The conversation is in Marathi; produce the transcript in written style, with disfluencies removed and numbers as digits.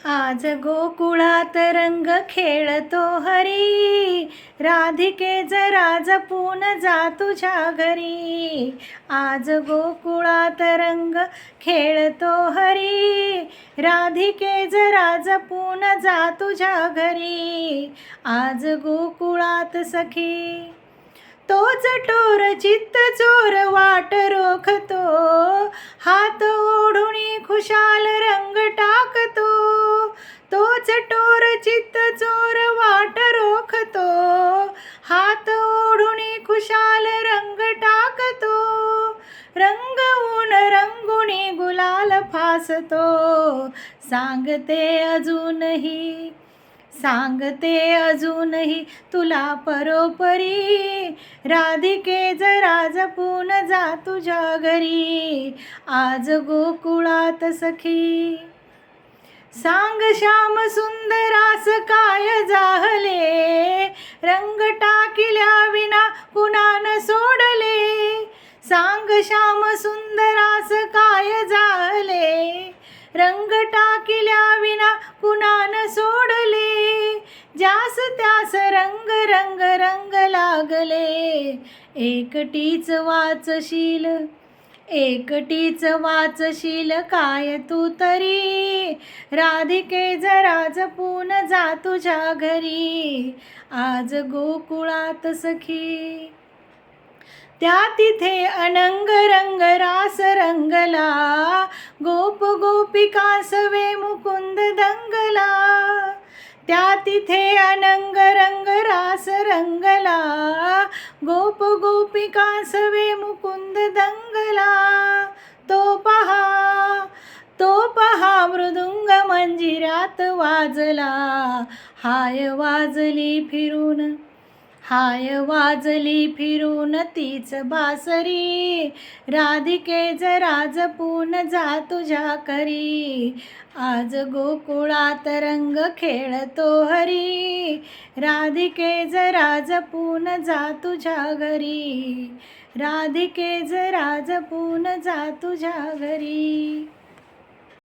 आज गोकुळात रंग खेळतो हरी, राधिके जरा जपून जा तुझ्या घरी. आज गोकुळात रंग खेळतो हरी, राधिके जरा जपून जा तुझ्या घरी. आज गोकुळात सखी तोच टोर चित्त चोर वाट रोखतो, हात ओढुनी खुशाल रंग टाकतो. तोच टोर चित्त चोर वाट रोखतो, हात ओढुनी खुशाल रंग टाकतो. रंगवून रंगुणी गुलाल फासतो, सांगते अजूनही तुला परोपरी. राधिके जरा जपून जा तुझ्या घरी. आज गोकुळात सखी सांग श्याम सुंदरास काय जाहले, रंग टाकिल्या विना कुणान सोडले. सांग श्याम सुंदरास काय जाहले, रंग टाकिल्या विना कुणान सोडले. ज्यास त्यास रंग रंग रंग लागले, एकटीच वाचशील काय तू तरी. राधिके जरा जपून जा तुझ्या घरी. आज गोकुळात सखी त्या तिथे अनंग रंग रास रंगला, गोप गोपिकांसवे मुकुंद दंगला. त्या तिथे अनंग रंग रास रंगला, गोप गोपिकांसवे मुकुंद दंगला. तो पहा मृदुंग मंजिऱ्यात वाजला, हाय वाजली फिरून तीच बासरी. राधिके जरा जपून जा तुझ्या घरी. आज गोकुळात रंग खेळतो हरी, राधिके जरा जपून जा तुझ्या घरी. राधिके जरा जपून जा तुझ्या घरी.